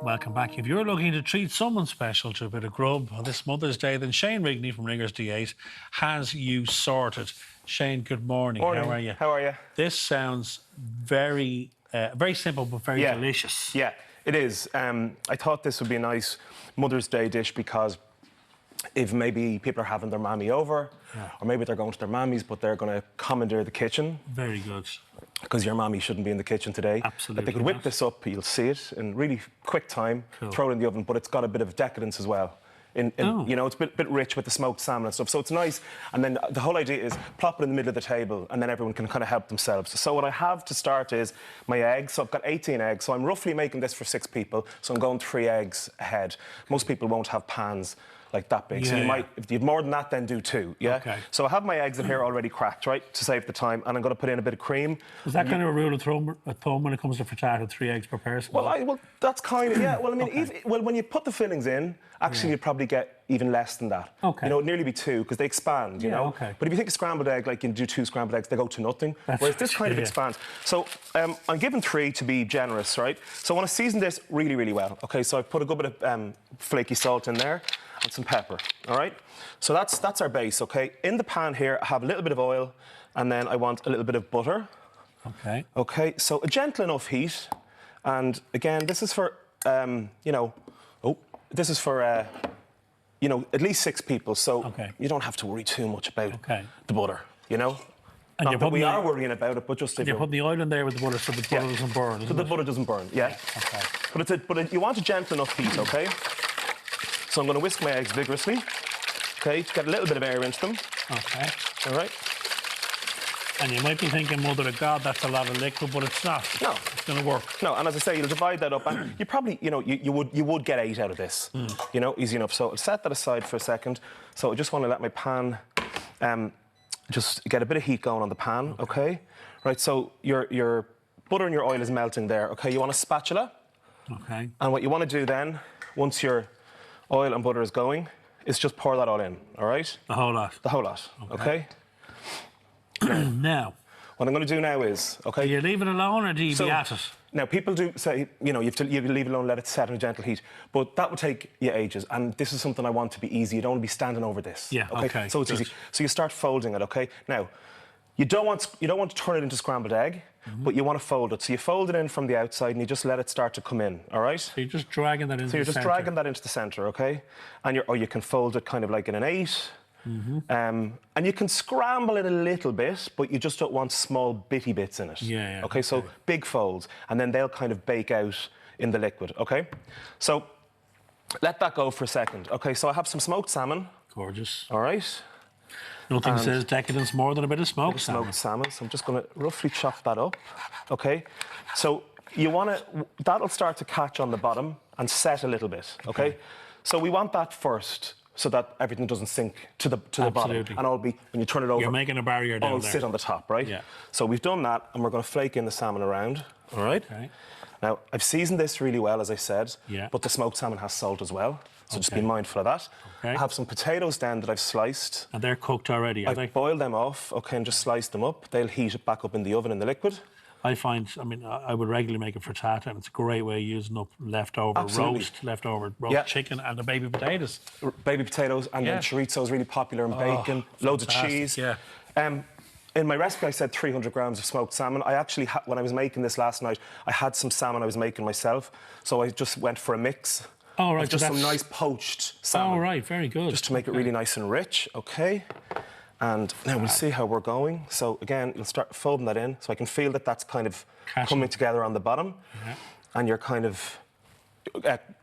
Welcome back. If you're looking to treat someone special to a bit of grub on this Mother's Day, then Shane Rigney from Ringers D8 has you sorted. Shane, good morning. Morning. How are you? How are you? This sounds very simple but very delicious. Yeah, it is. I thought this would be a nice Mother's Day dish because if maybe people are having their mammy over, or maybe they're going to their mammies, but they're going to commandeer the kitchen. Very good. Because your mammy shouldn't be in the kitchen today. Absolutely. But they could whip this up, you'll see it in really quick time, throw it in the oven, but it's got a bit of decadence as well. You know, it's a bit rich with the smoked salmon and stuff, so it's nice. And then the whole idea is plop it in the middle of the table and then everyone can kind of help themselves. So what I have to start is my eggs. So I've got 18 eggs, so I'm roughly making this for 6 people, so I'm going 3 eggs ahead. Most people won't have pans like that big. So you might, if you've more than that, then do 2, yeah? Okay. So I have my eggs in here already cracked, right, to save the time, and I'm going to put in a bit of cream. Is that kind of a rule of thumb when it comes to frittata, 3 eggs per person? Well, that's kind of, yeah. Well, I mean, when you put the fillings in, actually you'd probably get even less than that. Okay. You know, it'd nearly be 2, because they expand, you know? Okay. But if you think a scrambled egg, like you do 2 scrambled eggs, they go to nothing. Whereas this kind of expands. So I'm giving 3 to be generous, right? So I want to season this really, really well. Okay, so I've put a good bit of flaky salt in there and some pepper, all right? So that's our base, okay? In the pan here, I have a little bit of oil, and then I want a little bit of butter. Okay. Okay, so a gentle enough heat. And again, this is for, you know, this is for, you know, at least 6 people, so you don't have to worry too much about the butter, you know? And not that we are worrying about it, but just if you're putting the oil in there with the butter so the butter doesn't burn, so the butter doesn't burn, yeah. Okay. But you want a gentle enough heat, okay? So I'm going to whisk my eggs vigorously, okay, to get a little bit of air into them. Okay. All right. And you might be thinking, Mother of God, that's a lot of liquid, but it's not. No. It's going to work. No, and as I say, you'll divide that up, and you probably, you know, you would get 8 out of this, you know, easy enough. So I'll set that aside for a second. So I just want to let my pan just get a bit of heat going on the pan, okay? Right, so your butter and your oil is melting there, okay? You want a spatula. Okay. And what you want to do then, once your oil and butter is going, is just pour that all in, all right? The whole lot? The whole lot, okay? Now? What I'm going to do now is, okay? Do you leave it alone or do you be at it? Now, people do say, you know, you leave it alone, let it set on a gentle heat, but that would take you ages, and this is something I want to be easy. You don't want to be standing over this. Yeah, okay. So it's easy. So you start folding it, okay? Now, you don't want to turn it into scrambled egg, but you want to fold it. So you fold it in from the outside and you just let it start to come in, all right? So you're just dragging that into the centre. So you're just dragging that into the centre, okay? And or you can fold it kind of like in an 8. And you can scramble it a little bit, but you just don't want small bitty bits in it. Yeah. Okay, so big folds, and then they'll kind of bake out in the liquid, okay? So let that go for a second. Okay, so I have some smoked salmon. Gorgeous. All right. Nothing says decadence more than a bit of smoked salmon. So I'm just going to roughly chop that up, okay? So you want to, that'll start to catch on the bottom and set a little bit, okay? So we want that first, so that everything doesn't sink to the bottom. And all be, when you turn it over, you're making a barrier down there. It'll sit on the top, right? Yeah. So we've done that, and we're going to flake in the salmon around, all right? Okay. Now, I've seasoned this really well, as I said, but the smoked salmon has salt as well, so just be mindful of that. Okay. I have some potatoes then that I've sliced. And they're cooked already, are they? I've boiled them off, okay, and just sliced them up. They'll heat it back up in the oven in the liquid. I find, I mean, I would regularly make a frittata, and it's a great way of using up leftover roast chicken and the baby potatoes. Baby potatoes, and then chorizo is really popular, and bacon, loads of cheese. Yeah. In my recipe, I said 300 grams of smoked salmon. I actually, when I was making this last night, I had some salmon I was making myself, so I just went for a mix. Oh, right. Just some nice poached salmon. Oh, right, very good. Just to make it really nice and rich, okay? And now we'll see how we're going. So again, you'll start folding that in, so I can feel that that's kind of coming together on the bottom. Yeah. And you're kind of,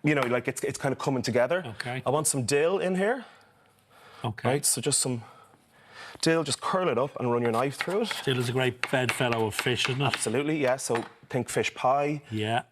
you know, like it's kind of coming together. Okay. I want some dill in here. Okay. Right, so just some dill, just curl it up and run your knife through it. Dill is a great bedfellow of fish, isn't it? Absolutely, yeah. So think fish pie,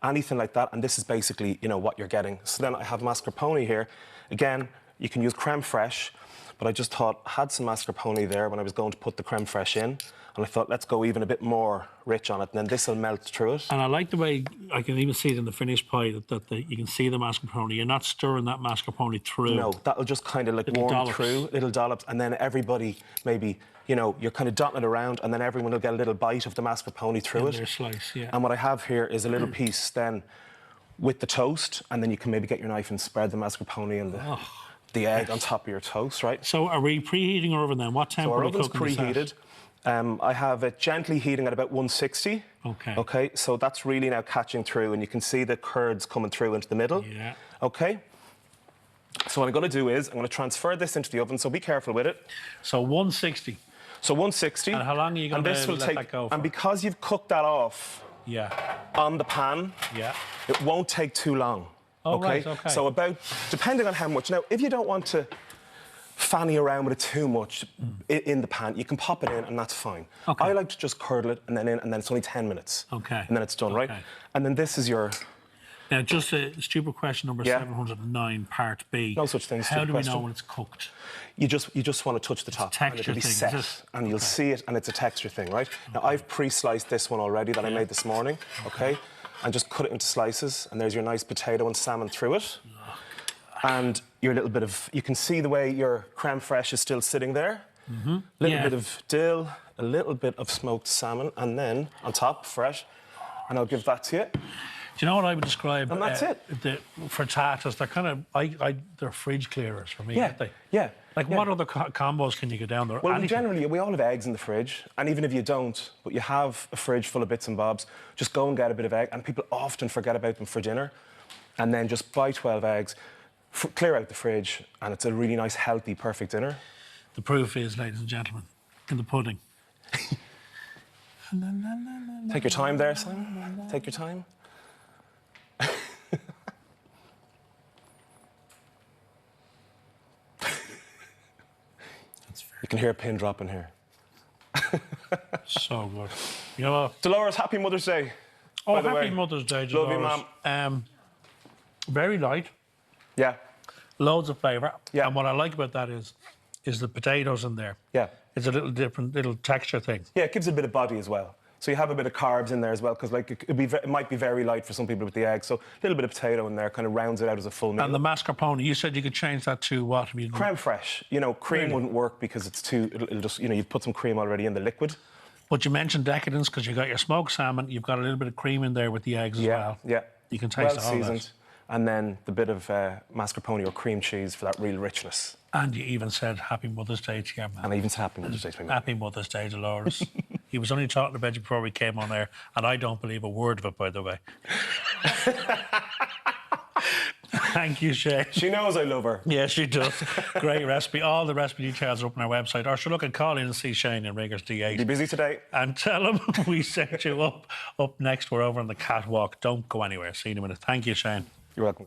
anything like that. And this is basically, you know, what you're getting. So then I have mascarpone here. Again, you can use creme fraiche, but I just thought I had some mascarpone there when I was going to put the creme fraiche in, and I thought, let's go even a bit more rich on it, and then this will melt through it. And I like the way, I can even see it in the finished pie, that you can see the mascarpone. You're not stirring that mascarpone through. No, that'll just kind of like warm through, little dollops, and then everybody maybe, you know, you're kind of dotting it around, and then everyone will get a little bite of the mascarpone through it. Their slice, yeah. And what I have here is a little piece then with the toast, and then you can maybe get your knife and spread the mascarpone and the egg on top of your toast, right? So are we preheating our oven then? What temperature our are we oven's cooking preheated. I have it gently heating at about 160. Okay. Okay, so that's really now catching through, and you can see the curds coming through into the middle. Yeah. Okay. So what I'm going to do is I'm going to transfer this into the oven, so be careful with it. So 160. So 160. And how long are you going to let that go for? And because you've cooked that off on the pan, it won't take too long. Oh, okay? right, okay. So about, depending on how much. Now, if you don't want to fanny around with it too much in the pan, you can pop it in and that's fine. Okay. I like to just curdle it and then it's only 10 minutes. Okay. And then it's done, right? And then this is your... Now, just a stupid question number 709, part B. No such thing. How do we know when it's cooked? You just want to touch the top. Texture and it'll be thing, set, and you'll see it, and it's a texture thing, right? Now, I've pre-sliced this one already that I made this morning, okay? And just cut it into slices, and there's your nice potato and salmon through it. And your little bit of... You can see the way your creme fraiche is still sitting there. A little bit of dill, a little bit of smoked salmon, and then, on top, fresh. And I'll give that to you. Do you know what I would describe? And that's it. The frittatas, they're kind of... they're fridge clearers for me, aren't they? Yeah. Like, what other combos can you get down there? Well, we all have eggs in the fridge, and even if you don't, but you have a fridge full of bits and bobs, just go and get a bit of egg, and people often forget about them for dinner, and then just buy 12 eggs, clear out the fridge, and it's a really nice, healthy, perfect dinner. The proof is, ladies and gentlemen, in the pudding. Take your time there, Simon. Take your time. You can hear a pin dropping here. So good. You know what? Dolores, happy Mother's Day. Oh, happy Mother's Day, Dolores. Love you, Mum. Very light. Yeah. Loads of flavour. Yeah. And what I like about that is the potatoes in there. Yeah. It's a little different, little texture thing. Yeah, it gives it a bit of body as well. So you have a bit of carbs in there as well, because like it might be very light for some people with the egg. So a little bit of potato in there kind of rounds it out as a full meal. And the mascarpone, you said you could change that to what? Creme fraiche. You know, cream wouldn't work because it's too... It'll just, you know, you've put some cream already in the liquid. But you mentioned decadence because you got your smoked salmon. You've got a little bit of cream in there with the eggs as well. Yeah. You can taste well all seasoned. that. And then the bit of mascarpone or cream cheese for that real richness. And you even said Happy Mother's Day to your man. And I even said Happy Mother's Day to my man. Happy Mother's Day, Dolores. He was only talking about you before we came on air, and I don't believe a word of it, by the way. Thank you, Shane. She knows I love her. Yes, she does. Great recipe. All the recipe details are up on our website. Or should look and call in and see Shane in Ringers D8. Be busy today. And tell him we set you up. Up next, we're over on the catwalk. Don't go anywhere. See you in a minute. Thank you, Shane. You're welcome.